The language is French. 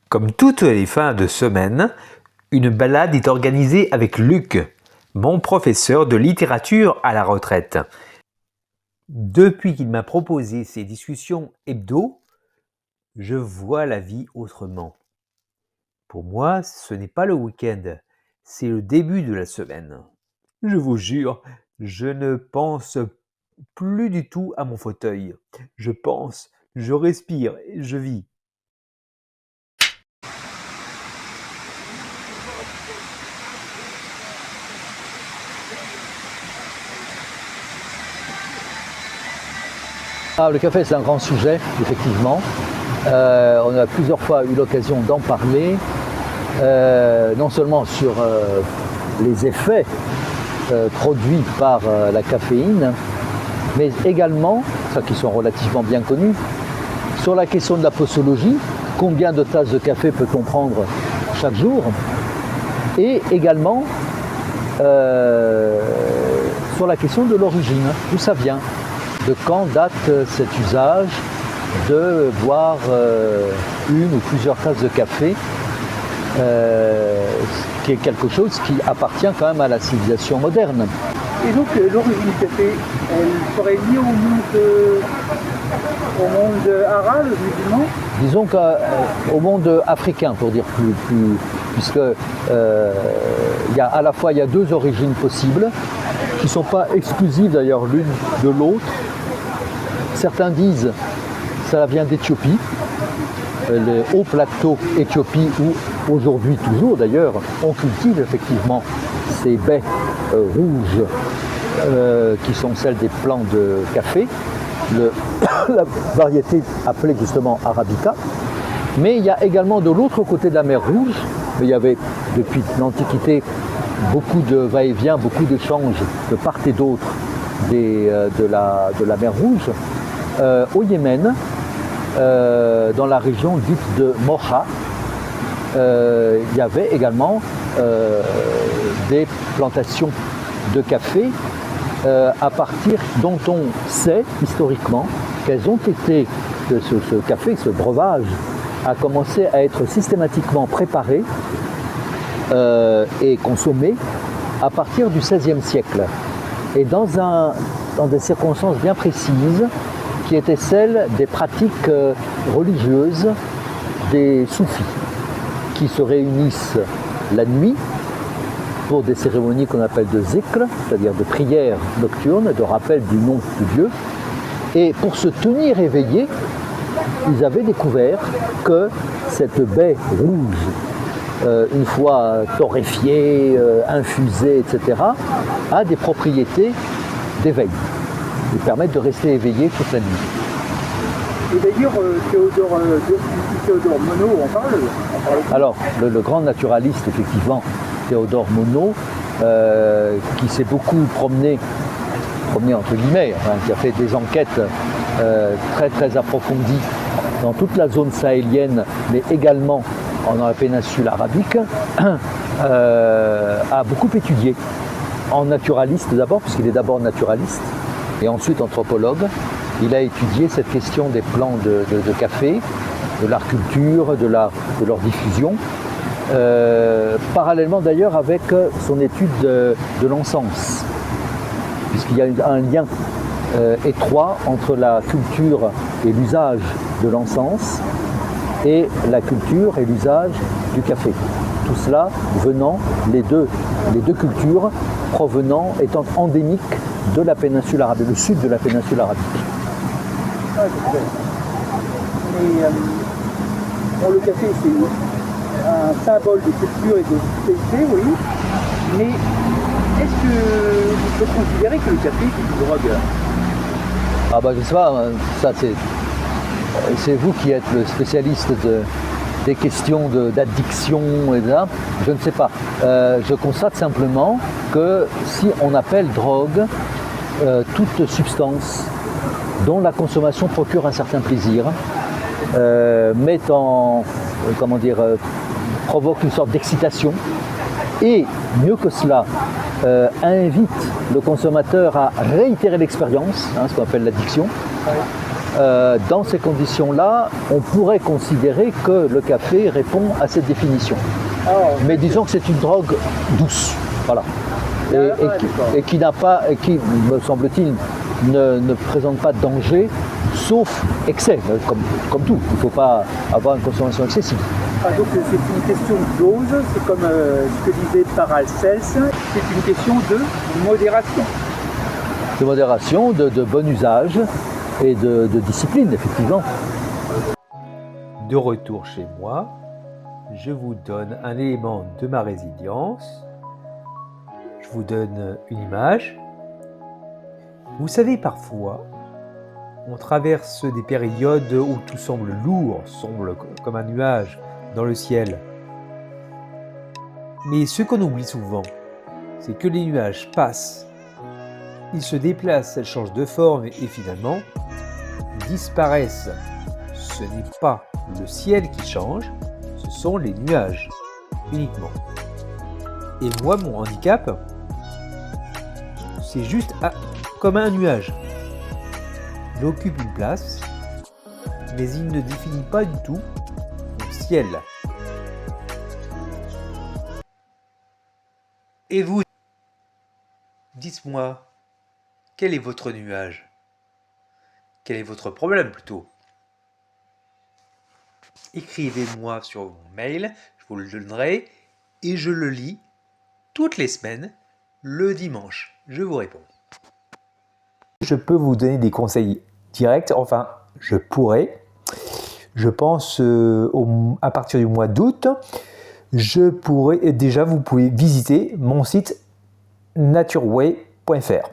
Comme toutes les fins de semaine, une balade est organisée avec Luc, mon professeur de littérature à la retraite. Depuis qu'il m'a proposé ces discussions hebdo, je vois la vie autrement. Pour moi, ce n'est pas le week-end, c'est le début de la semaine. Je vous jure, je ne pense plus du tout à mon fauteuil. Je pense, je respire, je vis. Le café, c'est un grand sujet, effectivement. On a plusieurs fois eu l'occasion d'en parler, non seulement sur les effets produits par la caféine, mais également, ça qui sont relativement bien connus, sur la question de la posologie, combien de tasses de café peut-on prendre chaque jour, et également sur la question de l'origine, d'où ça vient. De quand date cet usage de boire une ou plusieurs tasses de café, qui est quelque chose qui appartient quand même à la civilisation moderne. Et donc l'origine du café, elle serait liée au monde arabe, musulman? Disons qu'au monde africain, pour dire plus puisque à la fois il y a deux origines possibles, qui ne sont pas exclusives d'ailleurs l'une de l'autre. Certains disent que ça vient d'Éthiopie, le haut plateau Éthiopie, où aujourd'hui toujours d'ailleurs on cultive effectivement ces baies rouges qui sont celles des plants de café, la variété appelée justement Arabica. Mais il y a également de l'autre côté de la mer Rouge, il y avait depuis l'Antiquité beaucoup de va-et-vient, beaucoup d'échanges de part et d'autre de la mer Rouge, au Yémen, dans la région dite de Mocha, il y avait également des plantations de café à partir dont on sait historiquement qu'elles ont été, ce café, ce breuvage, a commencé à être systématiquement préparé et consommé à partir du XVIe siècle. Et dans des circonstances bien précises, qui étaient celles des pratiques religieuses des soufis, qui se réunissent la nuit pour des cérémonies qu'on appelle de zikr, c'est-à-dire de prières nocturnes, de rappel du nom de Dieu. Et pour se tenir éveillés, ils avaient découvert que cette baie rouge, une fois torréfiée, infusée, etc., a des propriétés d'éveil. Ils permettent de rester éveillés toute la nuit. Et d'ailleurs, Théodore Monod en parle. Alors, le grand naturaliste, effectivement, Théodore Monod, qui s'est beaucoup promené entre guillemets, qui a fait des enquêtes très très approfondies dans toute la zone sahélienne, mais également dans la péninsule arabique, a beaucoup étudié, en naturaliste d'abord, puisqu'il est d'abord naturaliste, et ensuite anthropologue. Il a étudié cette question des plants de café, de leur culture, de leur diffusion, parallèlement d'ailleurs avec son étude de l'encens, puisqu'il y a un lien étroit entre la culture et l'usage de l'encens et la culture et l'usage du café. Tout cela venant, les deux cultures provenant, étant endémiques de la péninsule arabique, le sud de la péninsule arabique. Ah, mais bon, le café, c'est un symbole de culture et de spécialité, oui. Mais est-ce que vous pouvez considérer que le café est une drogue? Ah bah je sais pas, ça c'est vous qui êtes le spécialiste des questions d'addiction et de ça. Je ne sais pas. Je constate simplement que si on appelle drogue toute substance dont la consommation procure un certain plaisir, provoque une sorte d'excitation, et mieux que cela, invite le consommateur à réitérer l'expérience, ce qu'on appelle l'addiction, dans ces conditions-là, on pourrait considérer que le café répond à cette définition. Mais disons que c'est une drogue douce, voilà, et qui n'a pas, et qui, me semble-t-il, ne présente pas de danger, sauf excès, comme tout. Il ne faut pas avoir une consommation excessive. Ah, donc c'est une question de dose, c'est comme ce que disait Paracels, c'est une question de modération. De modération, de bon usage et de discipline, effectivement. De retour chez moi, je vous donne un élément de ma résilience. Je vous donne une image. Vous savez, parfois, on traverse des périodes où tout semble lourd, sombre comme un nuage dans le ciel. Mais ce qu'on oublie souvent, c'est que les nuages passent. Ils se déplacent, elles changent de forme et finalement disparaissent. Ce n'est pas le ciel qui change, ce sont les nuages uniquement. Et moi, mon handicap, c'est juste comme un nuage. Il occupe une place, mais il ne définit pas du tout mon ciel. Et vous, dites-moi, quel est votre nuage? Quel est votre problème plutôt? Écrivez-moi sur mon mail, je vous le donnerai, et je le lis toutes les semaines, le dimanche. Je vous réponds. Je peux vous donner des conseils directs, enfin, je pourrais. Je pense à partir du mois d'août, je pourrais déjà, vous pouvez visiter mon site natureway.fr.